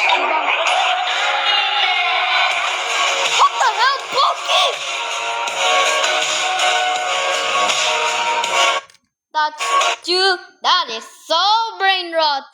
What the hell, Pokey? That's you. That is so brain rot.